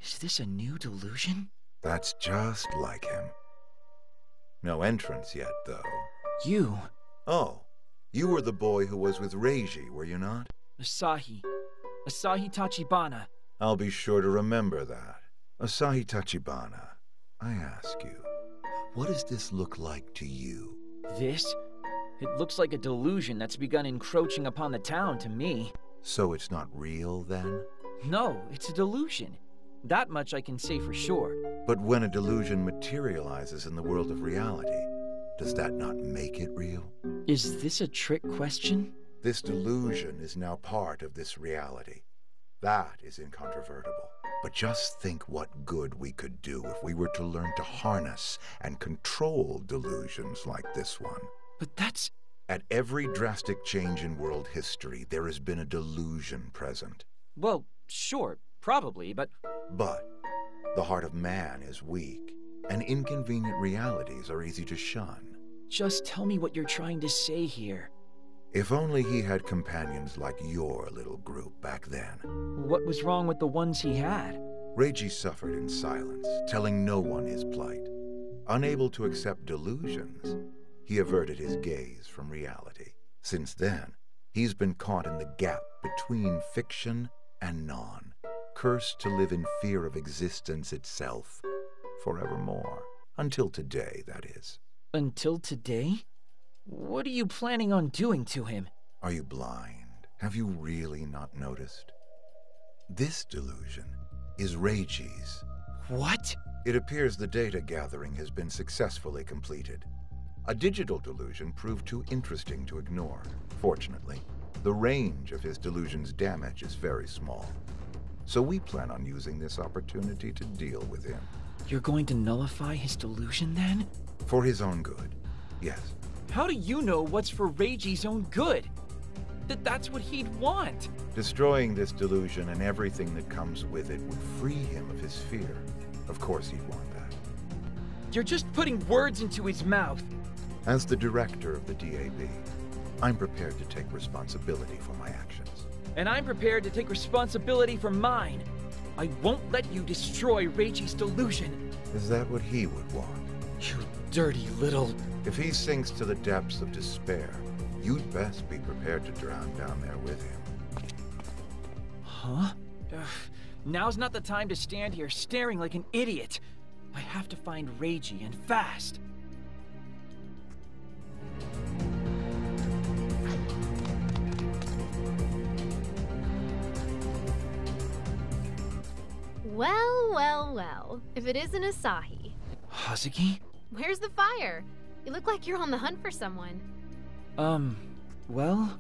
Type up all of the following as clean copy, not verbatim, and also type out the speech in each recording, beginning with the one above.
Is this a new delusion? That's just like him. No entrance yet, though. You. Oh, you were the boy who was with Reiji, were you not? Asahi. Asahi Tachibana. I'll be sure to remember that. Asahi Tachibana, I ask you, what does this look like to you? This? It looks like a delusion that's begun encroaching upon the town to me. So it's not real, then? No, it's a delusion. That much I can say for sure. But when a delusion materializes in the world of reality, does that not make it real? Is this a trick question? This delusion is now part of this reality. That is incontrovertible. But just think what good we could do if we were to learn to harness and control delusions like this one. But that's... At every drastic change in world history, there has been a delusion present. Well, sure, probably, but... But the heart of man is weak, and inconvenient realities are easy to shun. Just tell me what you're trying to say here. If only he had companions like your little group back then. What was wrong with the ones he had? Reiji suffered in silence, telling no one his plight. Unable to accept delusions, he averted his gaze from reality. Since then, he's been caught in the gap between fiction and non, cursed to live in fear of existence itself, forevermore. Until today, that is. Until today? What are you planning on doing to him? Are you blind? Have you really not noticed? This delusion is Reiji's. What? It appears the data gathering has been successfully completed. A digital delusion proved too interesting to ignore. Fortunately, the range of his delusion's damage is very small. So we plan on using this opportunity to deal with him. You're going to nullify his delusion then? For his own good, yes. How do you know what's for Reiji's own good? That's what he'd want. Destroying this delusion and everything that comes with it would free him of his fear. Of course he'd want that. You're just putting words into his mouth. As the director of the DAB, I'm prepared to take responsibility for my actions. And I'm prepared to take responsibility for mine. I won't let you destroy Reiji's delusion. Is that what he would want? You dirty little... If he sinks to the depths of despair, you'd best be prepared to drown down there with him. Huh? Now's not the time to stand here staring like an idiot. I have to find Reiji, and fast. Well, well, well. If it isn't Asahi. Hazuki? Where's the fire? You look like you're on the hunt for someone. Well?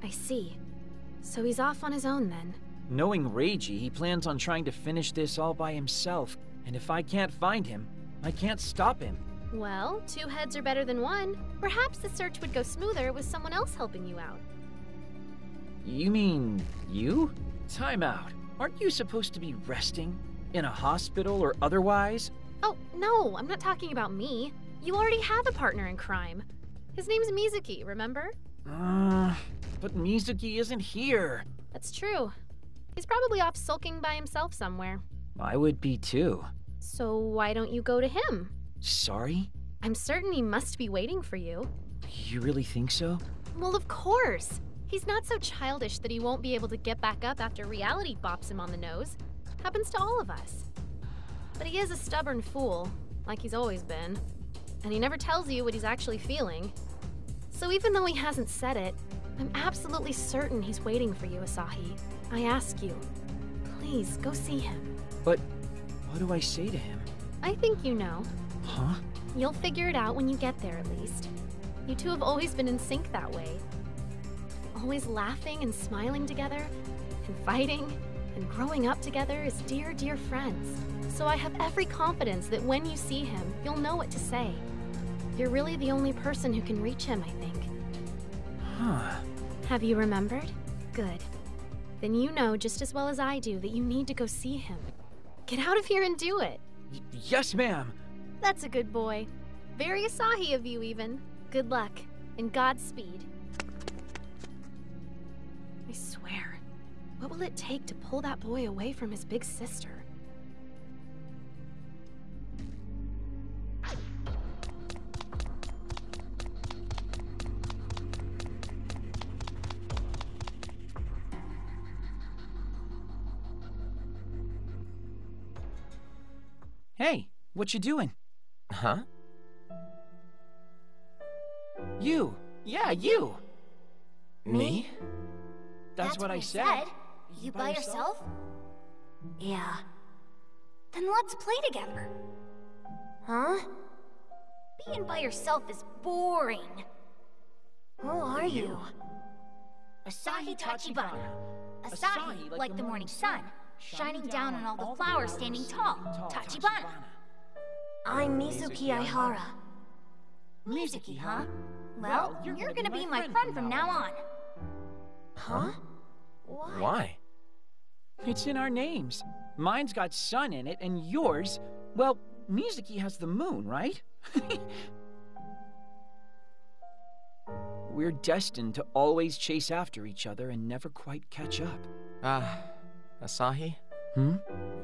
I see. So he's off on his own then. Knowing Reiji, he plans on trying to finish this all by himself. And if I can't find him, I can't stop him. Well, two heads are better than one. Perhaps the search would go smoother with someone else helping you out. You mean you? Time out. Aren't you supposed to be resting? In a hospital or otherwise? Oh, no, I'm not talking about me. You already have a partner in crime. His name's Mizuki, remember? But Mizuki isn't here. That's true. He's probably off sulking by himself somewhere. I would be too. So why don't you go to him? Sorry? I'm certain he must be waiting for you. You really think so? Well, of course. He's not so childish that he won't be able to get back up after reality bops him on the nose. Happens to all of us. But he is a stubborn fool, like he's always been. And he never tells you what he's actually feeling. So even though he hasn't said it, I'm absolutely certain he's waiting for you, Asahi. I ask you, please go see him. But what do I say to him? I think you know. Huh? You'll figure it out when you get there, at least. You two have always been in sync that way. Always laughing and smiling together, and fighting, and growing up together as dear, dear friends. So I have every confidence that when you see him, you'll know what to say. You're really the only person who can reach him, I think. Huh. Have you remembered? Good. Then you know just as well as I do that you need to go see him. Get out of here and do it. Yes, ma'am. That's a good boy. Very Asahi of you, even. Good luck, and Godspeed. I swear, What will it take to pull that boy away from his big sister? Hey, what you doing? Huh? You. Yeah, you. Me? That's what I said. You by yourself? Yeah. Then let's play together. Huh? Being by yourself is boring. Who are you? Asahi Tachibana. Asahi, like the morning sun, shining down on all the flowers standing tall. Tachibana. I'm Mizuki Aihara. Mizuki, huh? Well, you're gonna be my friend from now on. Huh? What? Why? It's in our names. Mine's got sun in it, and yours, well, Mizuki has the moon, right? We're destined to always chase after each other and never quite catch up. Asahi? Hmm?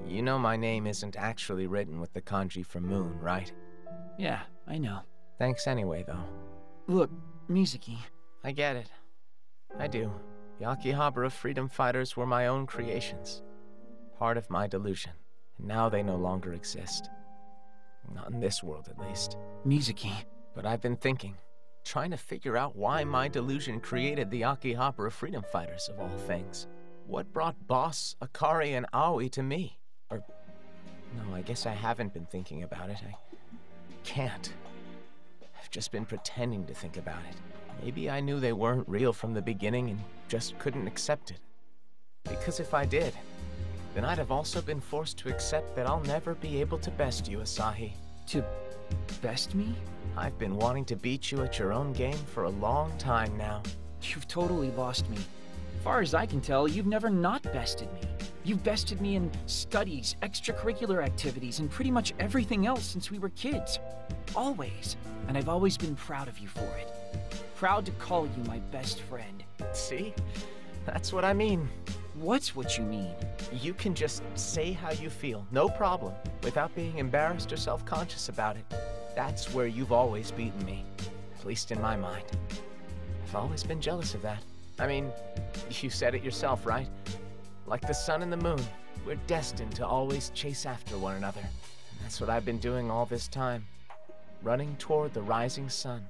You know my name isn't actually written with the kanji for moon, right? Yeah, I know. Thanks anyway, though. Look, Mizuki. I get it. I do. The Akihabara freedom fighters were my own creations. Part of my delusion. And now they no longer exist. Not in this world, at least. Mizuki. But I've been thinking, trying to figure out why my delusion created the Akihabara freedom fighters, of all things. What brought Boss, Akari, and Aoi to me? Or... no, I guess I haven't been thinking about it. I can't. I've just been pretending to think about it. Maybe I knew they weren't real from the beginning and just couldn't accept it. Because if I did, then I'd have also been forced to accept that I'll never be able to best you, Asahi. To best me? I've been wanting to beat you at your own game for a long time now. You've totally lost me. Far as I can tell, you've never not bested me. You've bested me in studies, extracurricular activities, and pretty much everything else since we were kids. Always. And I've always been proud of you for it. Proud to call you my best friend. See? That's what I mean. What's what you mean? You can just say how you feel, no problem, without being embarrassed or self-conscious about it. That's where you've always beaten me, at least in my mind. I've always been jealous of that. I mean, you said it yourself, right? Like the sun and the moon, we're destined to always chase after one another. And that's what I've been doing all this time. Running toward the rising sun.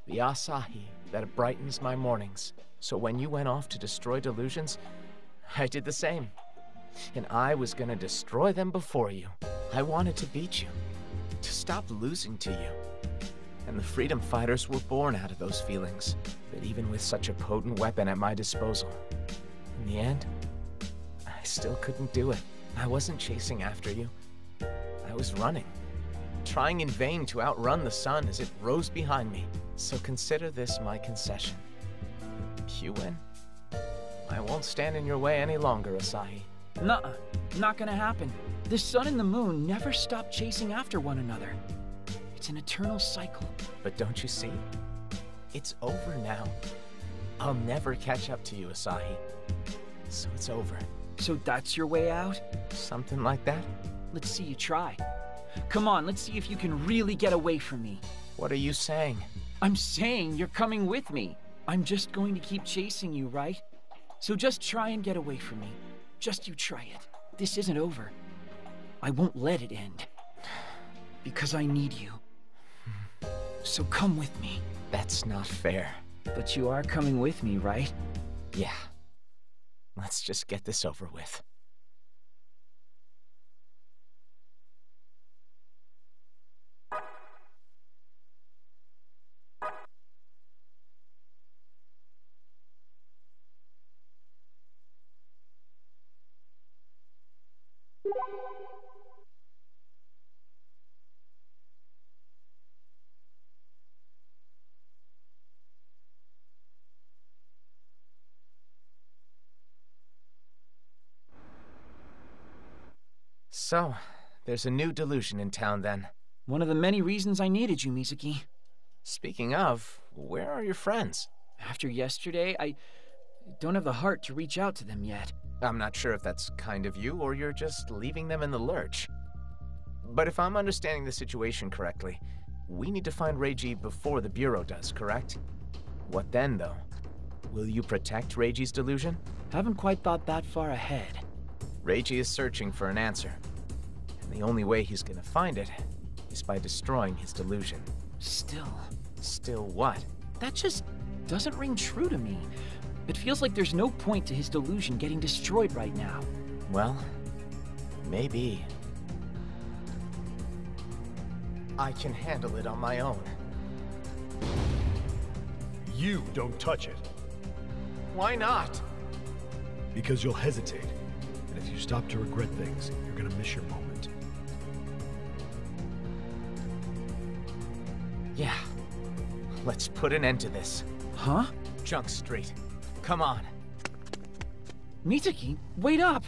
The Asahi that brightens my mornings. So when you went off to destroy delusions, I did the same. And I was gonna destroy them before you. I wanted to beat you. To stop losing to you. And the freedom fighters were born out of those feelings. But even with such a potent weapon at my disposal, in the end, I still couldn't do it. I wasn't chasing after you. I was running. Trying in vain to outrun the sun as it rose behind me. So consider this my concession. You win. I won't stand in your way any longer, Asahi. Nuh-uh. Not gonna happen. The sun and the moon never stop chasing after one another. It's an eternal cycle. But don't you see? It's over now. I'll never catch up to you, Asahi. So it's over. So that's your way out? Something like that? Let's see you try. Come on, let's see if you can really get away from me. What are you saying? I'm saying you're coming with me. I'm just going to keep chasing you, right? So just try and get away from me. Just you try it. This isn't over. I won't let it end. Because I need you. So come with me. That's not fair. But you are coming with me, right? Yeah. Let's just get this over with. So, there's a new delusion in town then. One of the many reasons I needed you, Mizuki. Speaking of, where are your friends? After yesterday, I don't have the heart to reach out to them yet. I'm not sure if that's kind of you or you're just leaving them in the lurch. But if I'm understanding the situation correctly, we need to find Reiji before the Bureau does, correct? What then, though? Will you protect Reiji's delusion? Haven't quite thought that far ahead. Reiji is searching for an answer. And the only way he's gonna find it is by destroying his delusion. Still, Still what? that just doesn't ring true to me. It feels like there's no point to his delusion getting destroyed right now. Well, maybe. I can handle it on my own. You don't touch it, Why not? because you'll hesitate. And if you stop to regret things, you're gonna miss your moment. Yeah. Let's put an end to this. Huh? Junk Street. Come on. Mitsuki, wait up!